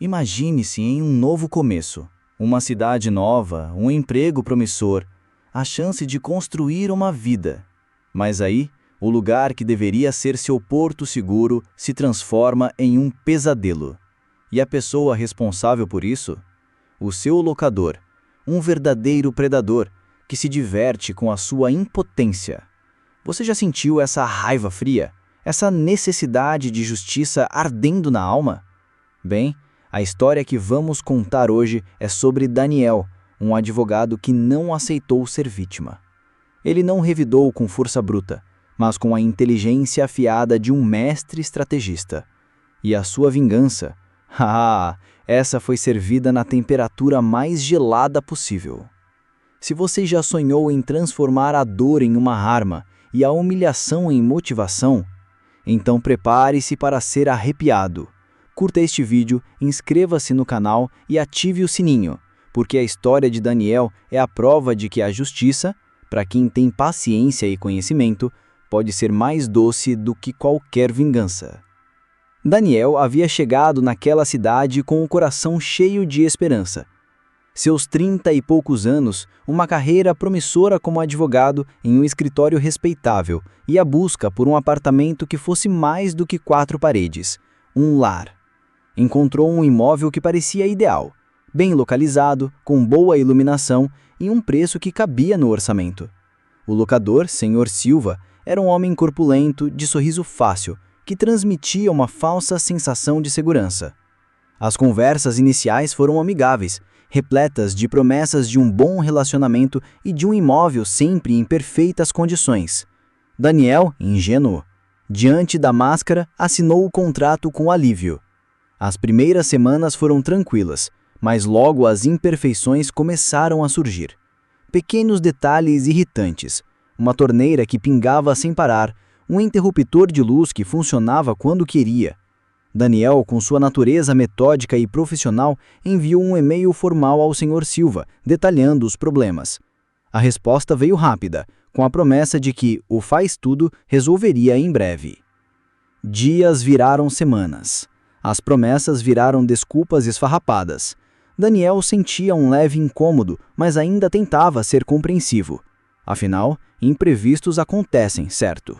Imagine-se em um novo começo, uma cidade nova, um emprego promissor, a chance de construir uma vida. Mas aí, o lugar que deveria ser seu porto seguro se transforma em um pesadelo. E a pessoa responsável por isso? O seu locador, um verdadeiro predador que se diverte com a sua impotência. Você já sentiu essa raiva fria? Essa necessidade de justiça ardendo na alma? Bem, a história que vamos contar hoje é sobre Daniel, um advogado que não aceitou ser vítima. Ele não revidou com força bruta, mas com a inteligência afiada de um mestre estrategista. E a sua vingança? Essa foi servida na temperatura mais gelada possível. Se você já sonhou em transformar a dor em uma arma e a humilhação em motivação, então prepare-se para ser arrepiado. Curta este vídeo, inscreva-se no canal e ative o sininho, porque a história de Daniel é a prova de que a justiça, para quem tem paciência e conhecimento, pode ser mais doce do que qualquer vingança. Daniel havia chegado naquela cidade com o coração cheio de esperança. Seus 30 e poucos anos, uma carreira promissora como advogado em um escritório respeitável e a busca por um apartamento que fosse mais do que 4 paredes, um lar. Encontrou um imóvel que parecia ideal, bem localizado, com boa iluminação e um preço que cabia no orçamento. O locador, Sr. Silva, era um homem corpulento, de sorriso fácil, que transmitia uma falsa sensação de segurança. As conversas iniciais foram amigáveis, repletas de promessas de um bom relacionamento e de um imóvel sempre em perfeitas condições. Daniel, ingênuo, diante da máscara, assinou o contrato com alívio. As primeiras semanas foram tranquilas, mas logo as imperfeições começaram a surgir. Pequenos detalhes irritantes, uma torneira que pingava sem parar, um interruptor de luz que funcionava quando queria. Daniel, com sua natureza metódica e profissional, enviou um e-mail formal ao Sr. Silva, detalhando os problemas. A resposta veio rápida, com a promessa de que o faz-tudo resolveria em breve. Dias viraram semanas. As promessas viraram desculpas esfarrapadas. Daniel sentia um leve incômodo, mas ainda tentava ser compreensivo. Afinal, imprevistos acontecem, certo?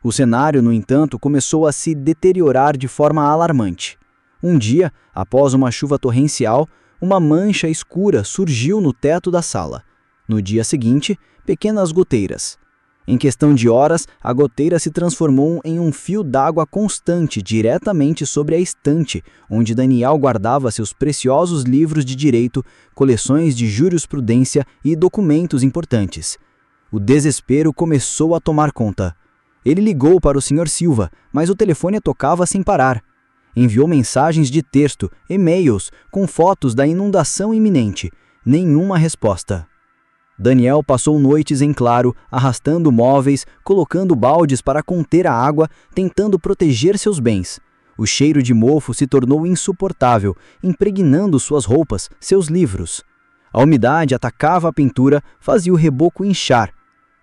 O cenário, no entanto, começou a se deteriorar de forma alarmante. Um dia, após uma chuva torrencial, uma mancha escura surgiu no teto da sala. No dia seguinte, pequenas goteiras. Em questão de horas, a goteira se transformou em um fio d'água constante diretamente sobre a estante, onde Daniel guardava seus preciosos livros de direito, coleções de jurisprudência e documentos importantes. O desespero começou a tomar conta. Ele ligou para o Sr. Silva, mas o telefone tocava sem parar. Enviou mensagens de texto, e-mails, com fotos da inundação iminente. Nenhuma resposta. Daniel passou noites em claro, arrastando móveis, colocando baldes para conter a água, tentando proteger seus bens. O cheiro de mofo se tornou insuportável, impregnando suas roupas, seus livros. A umidade atacava a pintura, fazia o reboco inchar.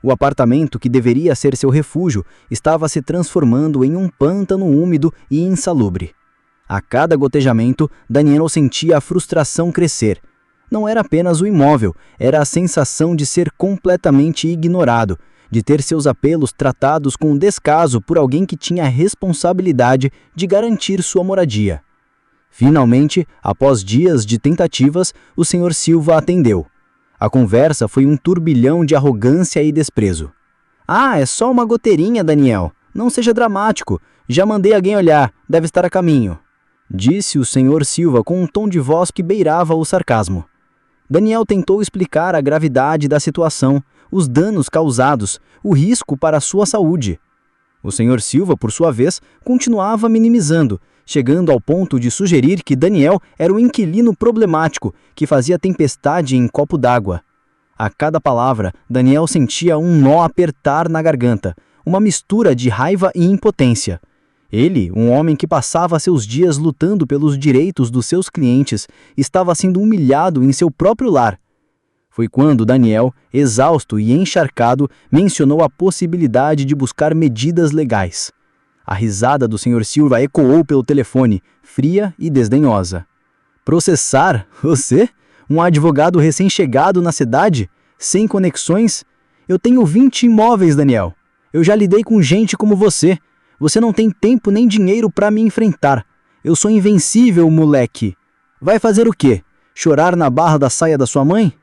O apartamento, que deveria ser seu refúgio, estava se transformando em um pântano úmido e insalubre. A cada gotejamento, Daniel sentia a frustração crescer. Não era apenas o imóvel, era a sensação de ser completamente ignorado, de ter seus apelos tratados com descaso por alguém que tinha a responsabilidade de garantir sua moradia. Finalmente, após dias de tentativas, o Sr. Silva atendeu. A conversa foi um turbilhão de arrogância e desprezo. É só uma goteirinha, Daniel. Não seja dramático. Já mandei alguém olhar, deve estar a caminho. Disse o Sr. Silva com um tom de voz que beirava o sarcasmo. Daniel tentou explicar a gravidade da situação, os danos causados, o risco para a sua saúde. O Sr. Silva, por sua vez, continuava minimizando, chegando ao ponto de sugerir que Daniel era um inquilino problemático que fazia tempestade em copo d'água. A cada palavra, Daniel sentia um nó apertar na garganta, uma mistura de raiva e impotência. Ele, um homem que passava seus dias lutando pelos direitos dos seus clientes, estava sendo humilhado em seu próprio lar. Foi quando Daniel, exausto e encharcado, mencionou a possibilidade de buscar medidas legais. A risada do Sr. Silva ecoou pelo telefone, fria e desdenhosa. Processar? Você? Um advogado recém-chegado na cidade? Sem conexões? Eu tenho 20 imóveis, Daniel. Eu já lidei com gente como você. Você não tem tempo nem dinheiro para me enfrentar. Eu sou invencível, moleque. Vai fazer o quê? Chorar na barra da saia da sua mãe?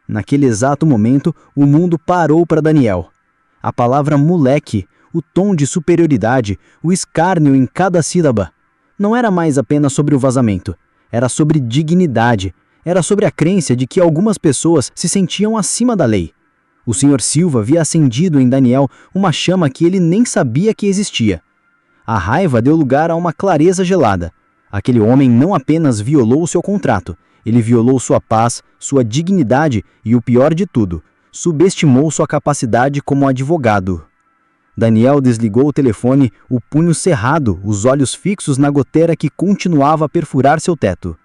Naquele exato momento, o mundo parou para Daniel. A palavra moleque, o tom de superioridade, o escárnio em cada sílaba, não era mais apenas sobre o vazamento. Era sobre dignidade. Era sobre a crença de que algumas pessoas se sentiam acima da lei. O Sr. Silva havia acendido em Daniel uma chama que ele nem sabia que existia. A raiva deu lugar a uma clareza gelada. Aquele homem não apenas violou seu contrato, ele violou sua paz, sua dignidade e, o pior de tudo, subestimou sua capacidade como advogado. Daniel desligou o telefone, o punho cerrado, os olhos fixos na goteira que continuava a perfurar seu teto.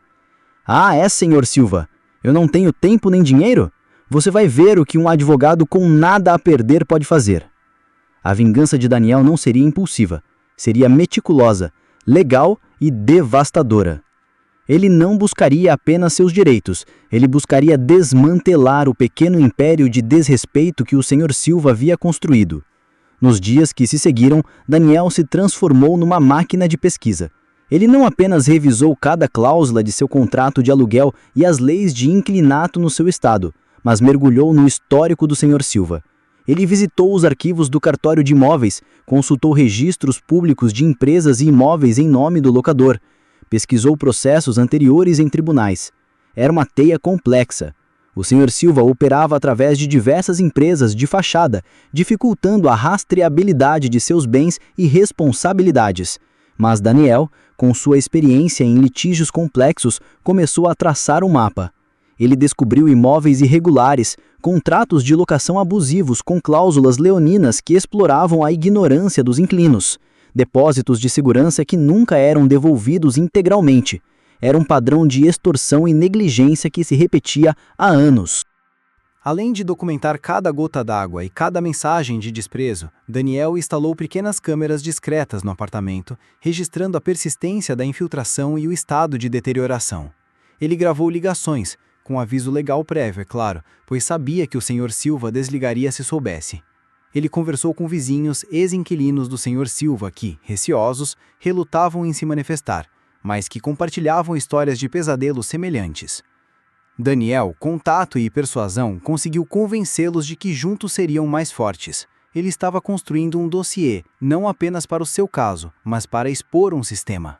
Ah, é, Sr. Silva? Eu não tenho tempo nem dinheiro? Você vai ver o que um advogado com nada a perder pode fazer. A vingança de Daniel não seria impulsiva, seria meticulosa, legal e devastadora. Ele não buscaria apenas seus direitos, ele buscaria desmantelar o pequeno império de desrespeito que o Sr. Silva havia construído. Nos dias que se seguiram, Daniel se transformou numa máquina de pesquisa. Ele não apenas revisou cada cláusula de seu contrato de aluguel e as leis de inquilinato no seu estado, mas mergulhou no histórico do Sr. Silva. Ele visitou os arquivos do cartório de imóveis, consultou registros públicos de empresas e imóveis em nome do locador, pesquisou processos anteriores em tribunais. Era uma teia complexa. O Sr. Silva operava através de diversas empresas de fachada, dificultando a rastreabilidade de seus bens e responsabilidades. Mas Daniel, com sua experiência em litígios complexos, começou a traçar um mapa. Ele descobriu imóveis irregulares, contratos de locação abusivos com cláusulas leoninas que exploravam a ignorância dos inquilinos, depósitos de segurança que nunca eram devolvidos integralmente. Era um padrão de extorsão e negligência que se repetia há anos. Além de documentar cada gota d'água e cada mensagem de desprezo, Daniel instalou pequenas câmeras discretas no apartamento, registrando a persistência da infiltração e o estado de deterioração. Ele gravou ligações, com aviso legal prévio, é claro, pois sabia que o Sr. Silva desligaria se soubesse. Ele conversou com vizinhos ex-inquilinos do Sr. Silva que, receosos, relutavam em se manifestar, mas que compartilhavam histórias de pesadelos semelhantes. Daniel, com tato e persuasão, conseguiu convencê-los de que juntos seriam mais fortes. Ele estava construindo um dossiê, não apenas para o seu caso, mas para expor um sistema.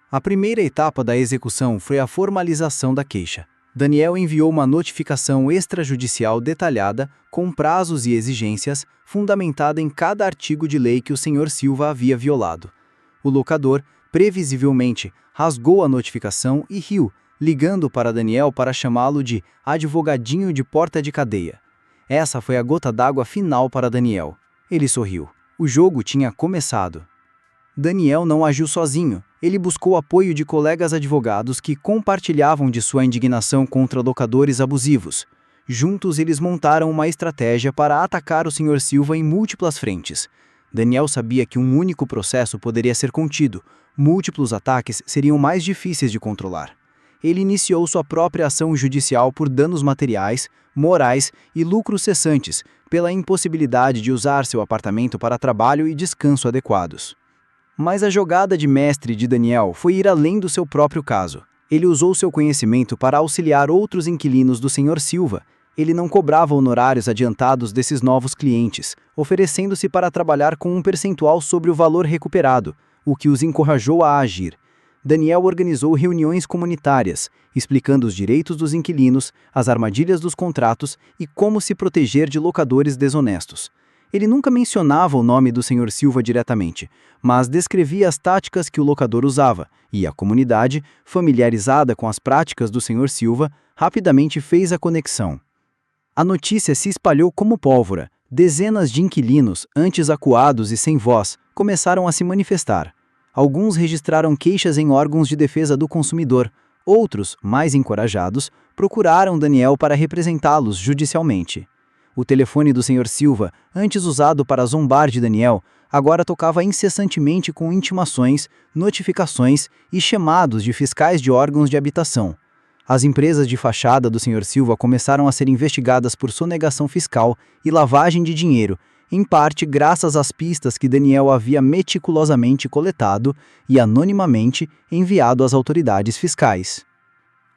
A primeira etapa da execução foi a formalização da queixa. Daniel enviou uma notificação extrajudicial detalhada, com prazos e exigências, fundamentada em cada artigo de lei que o Sr. Silva havia violado. O locador, previsivelmente, rasgou a notificação e riu, ligando para Daniel para chamá-lo de advogadinho de porta de cadeia. Essa foi a gota d'água final para Daniel. Ele sorriu. O jogo tinha começado. Daniel não agiu sozinho. Ele buscou apoio de colegas advogados que compartilhavam de sua indignação contra locadores abusivos. Juntos, eles montaram uma estratégia para atacar o Sr. Silva em múltiplas frentes. Daniel sabia que um único processo poderia ser contido. Múltiplos ataques seriam mais difíceis de controlar. Ele iniciou sua própria ação judicial por danos materiais, morais e lucros cessantes, pela impossibilidade de usar seu apartamento para trabalho e descanso adequados. Mas a jogada de mestre de Daniel foi ir além do seu próprio caso. Ele usou seu conhecimento para auxiliar outros inquilinos do Sr. Silva. Ele não cobrava honorários adiantados desses novos clientes, oferecendo-se para trabalhar com um percentual sobre o valor recuperado, o que os encorajou a agir. Daniel organizou reuniões comunitárias, explicando os direitos dos inquilinos, as armadilhas dos contratos e como se proteger de locadores desonestos. Ele nunca mencionava o nome do Sr. Silva diretamente, mas descrevia as táticas que o locador usava, e a comunidade, familiarizada com as práticas do Sr. Silva, rapidamente fez a conexão. A notícia se espalhou como pólvora. Dezenas de inquilinos, antes acuados e sem voz, começaram a se manifestar. Alguns registraram queixas em órgãos de defesa do consumidor. Outros, mais encorajados, procuraram Daniel para representá-los judicialmente. O telefone do Sr. Silva, antes usado para zombar de Daniel, agora tocava incessantemente com intimações, notificações e chamados de fiscais de órgãos de habitação. As empresas de fachada do Sr. Silva começaram a ser investigadas por sonegação fiscal e lavagem de dinheiro, em parte graças às pistas que Daniel havia meticulosamente coletado e anonimamente enviado às autoridades fiscais.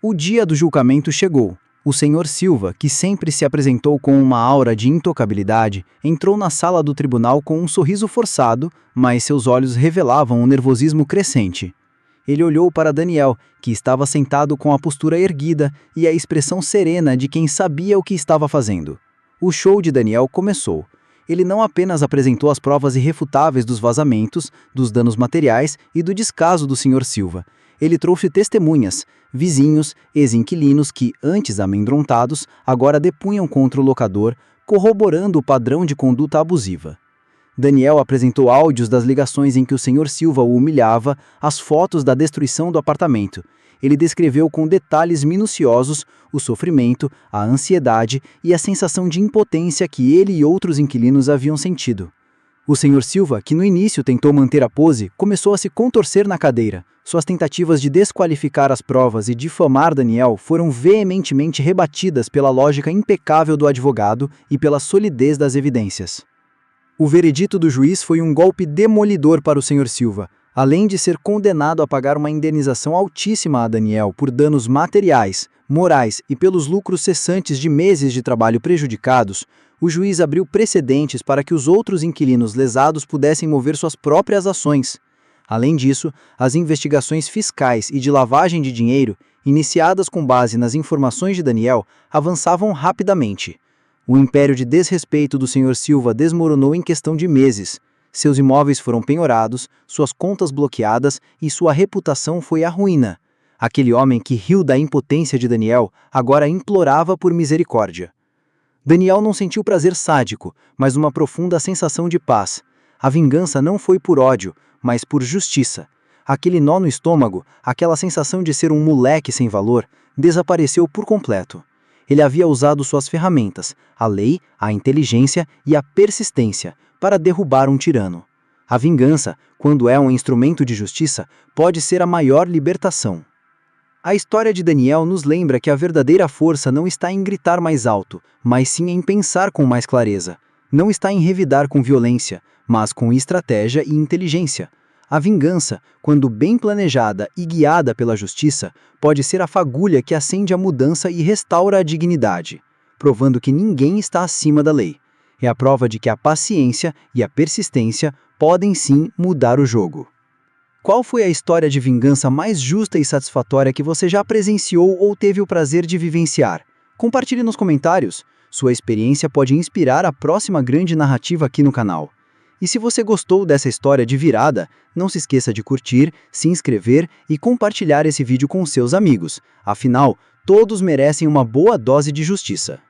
O dia do julgamento chegou. O Sr. Silva, que sempre se apresentou com uma aura de intocabilidade, entrou na sala do tribunal com um sorriso forçado, mas seus olhos revelavam um nervosismo crescente. Ele olhou para Daniel, que estava sentado com a postura erguida e a expressão serena de quem sabia o que estava fazendo. O show de Daniel começou. Ele não apenas apresentou as provas irrefutáveis dos vazamentos, dos danos materiais e do descaso do Sr. Silva. Ele trouxe testemunhas, vizinhos, ex-inquilinos que, antes amedrontados, agora depunham contra o locador, corroborando o padrão de conduta abusiva. Daniel apresentou áudios das ligações em que o Sr. Silva o humilhava, as fotos da destruição do apartamento. Ele descreveu com detalhes minuciosos o sofrimento, a ansiedade e a sensação de impotência que ele e outros inquilinos haviam sentido. O Sr. Silva, que no início tentou manter a pose, começou a se contorcer na cadeira. Suas tentativas de desqualificar as provas e difamar Daniel foram veementemente rebatidas pela lógica impecável do advogado e pela solidez das evidências. O veredito do juiz foi um golpe demolidor para o Sr. Silva. Além de ser condenado a pagar uma indenização altíssima a Daniel por danos materiais, morais e pelos lucros cessantes de meses de trabalho prejudicados, o juiz abriu precedentes para que os outros inquilinos lesados pudessem mover suas próprias ações. Além disso, as investigações fiscais e de lavagem de dinheiro, iniciadas com base nas informações de Daniel, avançavam rapidamente. O império de desrespeito do Sr. Silva desmoronou em questão de meses. Seus imóveis foram penhorados, suas contas bloqueadas e sua reputação foi à ruína. Aquele homem que riu da impotência de Daniel agora implorava por misericórdia. Daniel não sentiu prazer sádico, mas uma profunda sensação de paz. A vingança não foi por ódio, mas por justiça. Aquele nó no estômago, aquela sensação de ser um moleque sem valor, desapareceu por completo. Ele havia usado suas ferramentas, a lei, a inteligência e a persistência, para derrubar um tirano. A vingança, quando é um instrumento de justiça, pode ser a maior libertação. A história de Daniel nos lembra que a verdadeira força não está em gritar mais alto, mas sim em pensar com mais clareza. Não está em revidar com violência, mas com estratégia e inteligência. A vingança, quando bem planejada e guiada pela justiça, pode ser a fagulha que acende a mudança e restaura a dignidade, provando que ninguém está acima da lei. É a prova de que a paciência e a persistência podem sim mudar o jogo. Qual foi a história de vingança mais justa e satisfatória que você já presenciou ou teve o prazer de vivenciar? Compartilhe nos comentários. Sua experiência pode inspirar a próxima grande narrativa aqui no canal. E se você gostou dessa história de virada, não se esqueça de curtir, se inscrever e compartilhar esse vídeo com seus amigos. Afinal, todos merecem uma boa dose de justiça.